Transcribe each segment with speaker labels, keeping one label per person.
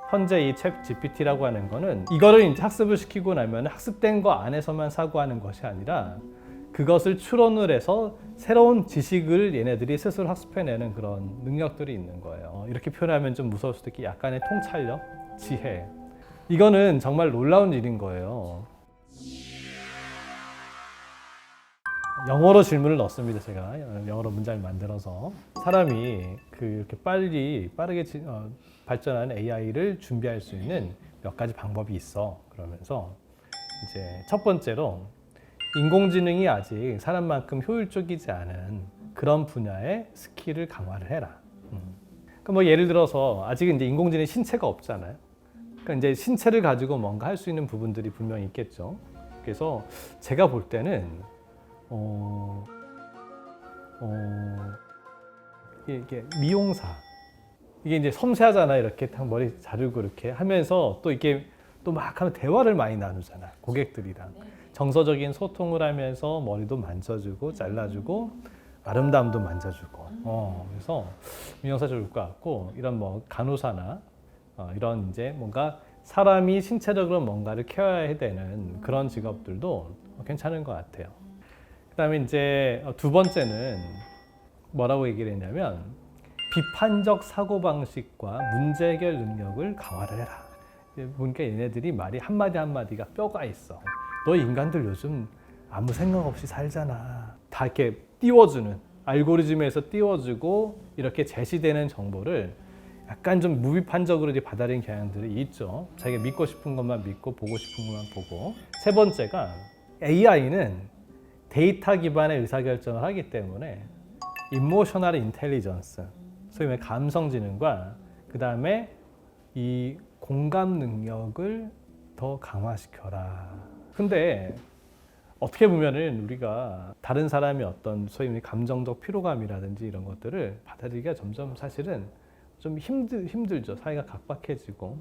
Speaker 1: 현재 이 챗 GPT라고 하는 거는 이거를 이제 학습을 시키고 나면 학습된 거 안에서만 사고하는 것이 아니라 그것을 추론을 해서 새로운 지식을 얘네들이 스스로 학습해내는 그런 능력들이 있는 거예요. 이렇게 표현하면 좀 무서울 수도 있고 약간의 통찰력, 지혜. 이거는 정말 놀라운 일인 거예요. 영어로 질문을 넣습니다. 제가 영어로 문장을 만들어서 사람이 이렇게 빠르게 발전하는 AI를 준비할 수 있는 몇 가지 방법이 있어. 그러면서 이제 첫 번째로 인공지능이 아직 사람만큼 효율적이지 않은 그런 분야의 스킬을 강화를 해라. 그러니까 뭐 예를 들어서 아직 이제 인공지능 신체가 없잖아요. 그러니까 이제 신체를 가지고 뭔가 할 수 있는 부분들이 분명히 있겠죠. 그래서 제가 볼 때는 이게 미용사 이게 이제 섬세하잖아. 이렇게 딱 머리 자르고 이렇게 하면서 또 이게 또 막 하면 대화를 많이 나누잖아. 고객들이랑 정서적인 소통을 하면서 머리도 만져주고 잘라주고 아름다움도 만져주고 그래서 미용사 좋을 것 같고 이런 뭐 간호사나 이런 이제 뭔가 사람이 신체적으로 뭔가를 케어해야 되는 그런 직업들도 괜찮은 것 같아요. 그다음에 이제 두 번째는 뭐라고 얘기를 했냐면 비판적 사고방식과 문제 해결 능력을 강화를 해라. 보니까 얘네들이 말이 한마디 한마디가 뼈가 있어. 너 인간들 요즘 아무 생각 없이 살잖아. 다 이렇게 띄워주는 알고리즘에서 띄워주고 이렇게 제시되는 정보를 약간 좀 무비판적으로 이제 받아들이는 경향들이 있죠. 자기가 믿고 싶은 것만 믿고 보고 싶은 것만 보고. 세 번째가 AI는 데이터 기반의 의사결정을 하기 때문에 이모셔널 인텔리전스, 소위 말해 감성지능과 그 다음에 이 공감 능력을 더 강화시켜라. 근데 어떻게 보면은 우리가 다른 사람의 어떤 소위 말해 감정적 피로감이라든지 이런 것들을 받아들이기가 점점 사실은 좀 힘들죠. 사회가 각박해지고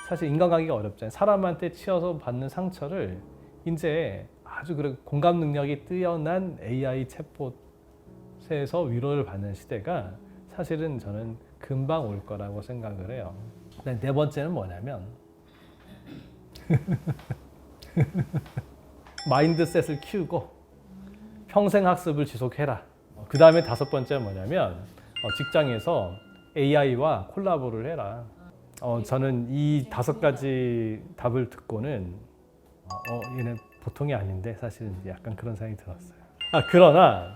Speaker 1: 사실 인간관계가 어렵잖아요. 사람한테 치여서 받는 상처를 이제 아주 그런 공감 능력이 뛰어난 AI 챗봇에서 위로를 받는 시대가 사실은 저는 금방 올 거라고 생각을 해요. 네 번째는 뭐냐면 마인드셋을 키우고 평생 학습을 지속해라. 그 다음에 다섯 번째는 뭐냐면 직장에서 AI와 콜라보를 해라. 저는 이 다섯 가지 답을 듣고는 얘는 보통이 아닌데 사실은 약간 그런 생각이 들었어요. 그러나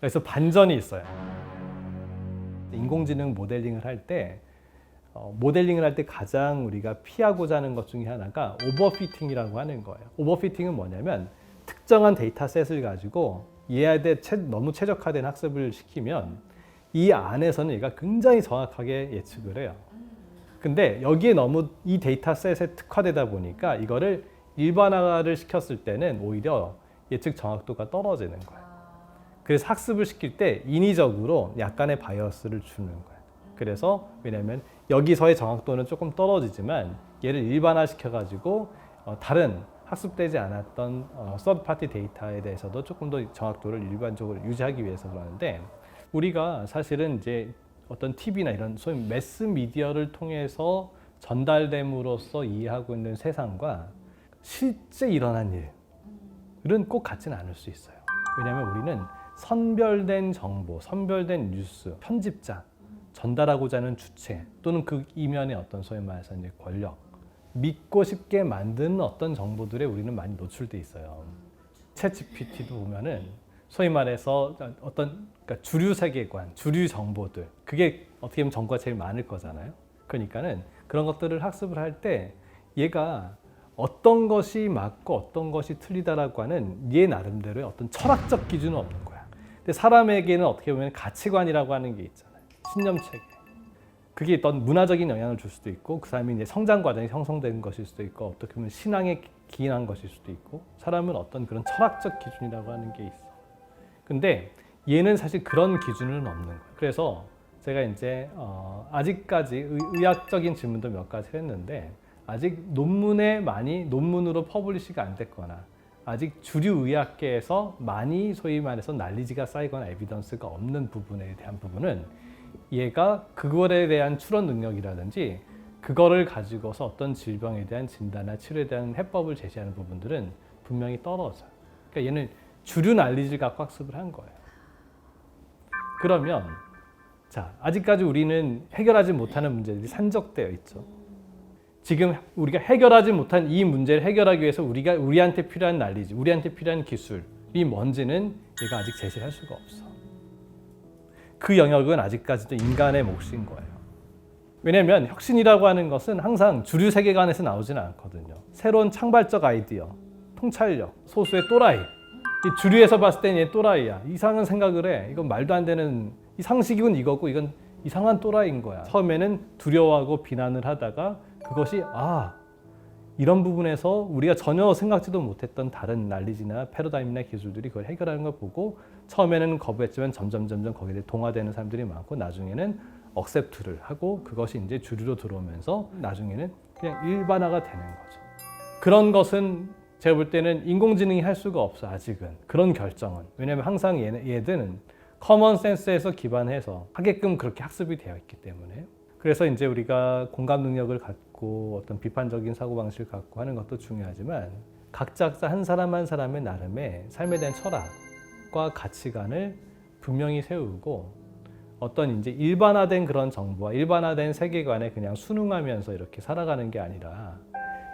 Speaker 1: 여기서 반전이 있어요. 인공지능 모델링을 할 때 가장 우리가 피하고자 하는 것 중에 하나가 오버피팅이라고 하는 거예요. 오버피팅은 뭐냐면 특정한 데이터셋을 가지고 얘한테 너무 최적화된 학습을 시키면 이 안에서는 얘가 굉장히 정확하게 예측을 해요. 근데 여기에 너무 이 데이터셋에 특화되다 보니까 이거를 일반화를 시켰을 때는 오히려 예측 정확도가 떨어지는 거예요. 그래서 학습을 시킬 때 인위적으로 약간의 바이어스를 주는 거예요. 그래서 왜냐하면 여기서의 정확도는 조금 떨어지지만 얘를 일반화시켜가지고 다른 학습되지 않았던 서드 파티 데이터에 대해서도 조금 더 정확도를 일반적으로 유지하기 위해서 그러는데 우리가 사실은 이제 어떤 TV나 이런 소위 매스 미디어를 통해서 전달됨으로써 이해하고 있는 세상과 실제 일어난 일은 꼭 같지는 않을 수 있어요. 왜냐하면 우리는 선별된 정보, 선별된 뉴스, 편집자, 전달하고자 하는 주체 또는 그 이면의 어떤 소위 말해서 이제 권력, 믿고 싶게 만드는 어떤 정보들에 우리는 많이 노출돼 있어요. 챗 GPT도 보면은 소위 말해서 어떤 그러니까 주류 세계관, 주류 정보들 그게 어떻게 보면 정보가 제일 많을 거잖아요. 그러니까는 그런 것들을 학습을 할 때 얘가 어떤 것이 맞고 어떤 것이 틀리다라고 하는 얘 나름대로의 어떤 철학적 기준은 없는 거야. 근데 사람에게는 어떻게 보면 가치관이라고 하는 게 있잖아요. 신념체계. 그게 어떤 문화적인 영향을 줄 수도 있고 그 사람이 이제 성장 과정이 형성된 것일 수도 있고 어떻게 보면 신앙에 기인한 것일 수도 있고 사람은 어떤 그런 철학적 기준이라고 하는 게 있어. 근데 얘는 사실 그런 기준은 없는 거예요. 그래서 제가 이제 아직까지 의학적인 질문도 몇 가지 했는데 아직 논문으로 퍼블리시가 안 됐거나 아직 주류 의학계에서 많이 소위 말해서 난리지가 쌓이거나 에비던스가 없는 부분에 대한 부분은 얘가 그거에 대한 추론 능력이라든지 그거를 가지고서 어떤 질병에 대한 진단이나 치료에 대한 해법을 제시하는 부분들은 분명히 떨어져요. 그러니까 얘는 주류 난리지를 갖고 학습을 한 거예요. 그러면 자, 아직까지 우리는 해결하지 못하는 문제들이 산적되어 있죠. 지금 우리가 해결하지 못한 이 문제를 해결하기 위해서 우리한테 필요한 난리지, 우리한테 필요한 기술이 뭔지는 얘가 아직 제시할 수가 없어. 그 영역은 아직까지도 인간의 몫인 거예요. 왜냐하면 혁신이라고 하는 것은 항상 주류 세계관에서 나오지는 않거든요. 새로운 창발적 아이디어, 통찰력, 소수의 또라이. 이 주류에서 봤을 때는 얘 또라이야. 이상한 생각을 해. 이건 말도 안 되는, 이 상식이군 이거고 이건 이상한 또라이인 거야. 처음에는 두려워하고 비난을 하다가 그것이 이런 부분에서 우리가 전혀 생각지도 못했던 다른 난리지나 패러다임이나 기술들이 그걸 해결하는 걸 보고 처음에는 거부했지만 점점 거기에 동화되는 사람들이 많고 나중에는 억셉트를 하고 그것이 이제 주류로 들어오면서 나중에는 그냥 일반화가 되는 거죠. 그런 것은 제가 볼 때는 인공지능이 할 수가 없어 아직은. 그런 결정은. 왜냐하면 항상 얘들은 커먼 센스에서 기반해서 하게끔 그렇게 학습이 되어 있기 때문에. 그래서 이제 우리가 공감 능력을 갖고 어떤 비판적인 사고방식을 갖고 하는 것도 중요하지만 각자 한 사람 한 사람의 나름의 삶에 대한 철학과 가치관을 분명히 세우고 어떤 이제 일반화된 그런 정보와 일반화된 세계관에 그냥 순응하면서 이렇게 살아가는 게 아니라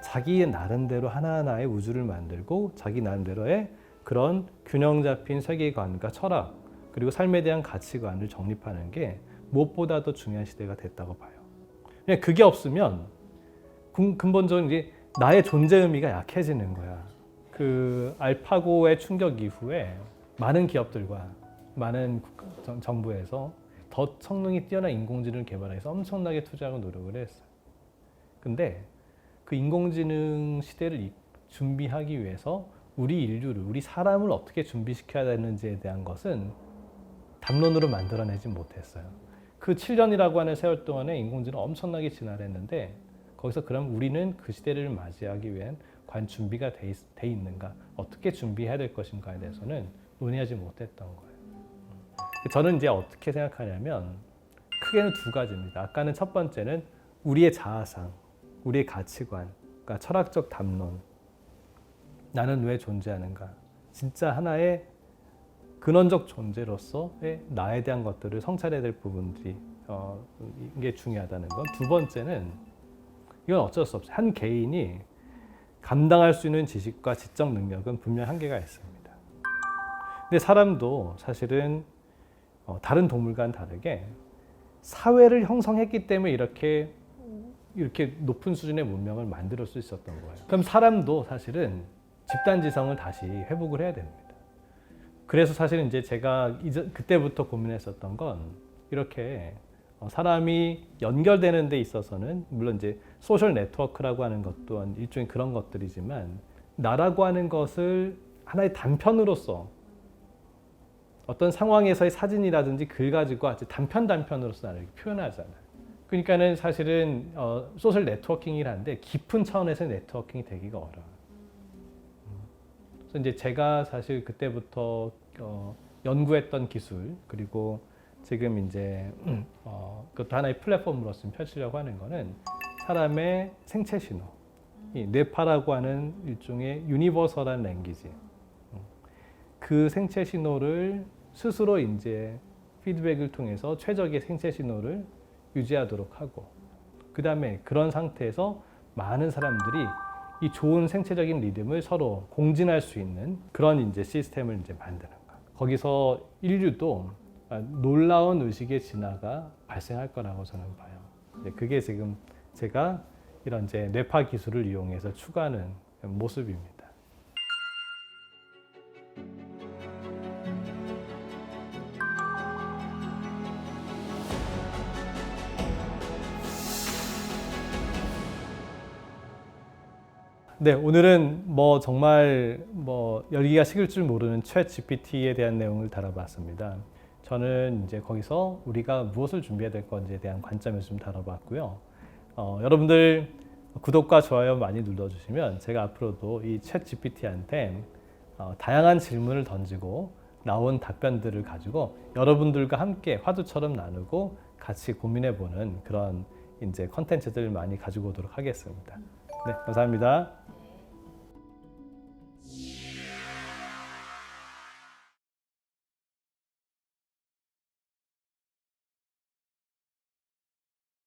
Speaker 1: 자기 나름대로 하나하나의 우주를 만들고 자기 나름대로의 그런 균형 잡힌 세계관과 철학 그리고 삶에 대한 가치관을 정립하는 게 무엇보다도 중요한 시대가 됐다고 봐요. 그냥 그게 없으면 근본적으로 이제 나의 존재 의미가 약해지는 거야. 그 알파고의 충격 이후에 많은 기업들과 많은 정부에서 더 성능이 뛰어난 인공지능을 개발해서 엄청나게 투자하고 노력을 했어요. 근데 그 인공지능 시대를 준비하기 위해서 우리 인류를, 우리 사람을 어떻게 준비시켜야 되는지에 대한 것은 담론으로 만들어내지 못했어요. 그 7년이라고 하는 세월 동안에 인공지능은 엄청나게 진화했는데 거기서 그럼 우리는 그 시대를 맞이하기 위한 과연 준비가 돼 있는가, 어떻게 준비해야 될 것인가에 대해서는 논의하지 못했던 거예요. 저는 이제 어떻게 생각하냐면 크게는 두 가지입니다. 아까는 첫 번째는 우리의 자아상, 우리의 가치관, 그러니까 철학적 담론, 나는 왜 존재하는가, 진짜 하나의 근원적 존재로서의 나에 대한 것들을 성찰해야 될 부분들이 이게 중요하다는 것. 두 번째는 이건 어쩔 수 없어요. 한 개인이 감당할 수 있는 지식과 지적 능력은 분명 한계가 있습니다. 근데 사람도 사실은 다른 동물과는 다르게 사회를 형성했기 때문에 이렇게 높은 수준의 문명을 만들 수 있었던 거예요. 그럼 사람도 사실은 집단지성을 다시 회복을 해야 됩니다. 그래서 사실은 이제 제가 그때부터 고민했었던 건 이렇게 사람이 연결되는 데 있어서는 물론 이제 소셜 네트워크라고 하는 것 또한 일종의 그런 것들이지만 나라고 하는 것을 하나의 단편으로서 어떤 상황에서의 사진이라든지 글 가지고 아주 단편으로서 나를 표현하잖아요. 그러니까는 사실은 소셜 네트워킹이라는데 깊은 차원에서의 네트워킹이 되기가 어려워요. 그래서 이제 제가 사실 그때부터 연구했던 기술 그리고 지금 이제 그것도 하나의 플랫폼으로서 펼치려고 하는 거는 사람의 생체 신호, 이 뇌파라고 하는 일종의 유니버설한 랭귀지, 그 생체 신호를 스스로 이제 피드백을 통해서 최적의 생체 신호를 유지하도록 하고 그 다음에 그런 상태에서 많은 사람들이 이 좋은 생체적인 리듬을 서로 공진할 수 있는 그런 이제 시스템을 이제 만드는 거. 거기서 인류도 놀라운 의식의 진화가 발생할 거라고 저는 봐요. 그게 지금 제가 이런 이제 뇌파 기술을 이용해서 추구하는 모습입니다. 네, 오늘은 정말 열기가 식을 줄 모르는 챗 GPT에 대한 내용을 다뤄봤습니다. 저는 이제 거기서 우리가 무엇을 준비해야 될 건지에 대한 관점에서 좀 다뤄봤고요. 여러분들 구독과 좋아요 많이 눌러주시면 제가 앞으로도 이 챗 GPT한테 다양한 질문을 던지고 나온 답변들을 가지고 여러분들과 함께 화두처럼 나누고 같이 고민해보는 그런 이제 컨텐츠들을 많이 가지고 오도록 하겠습니다. 네, 감사합니다.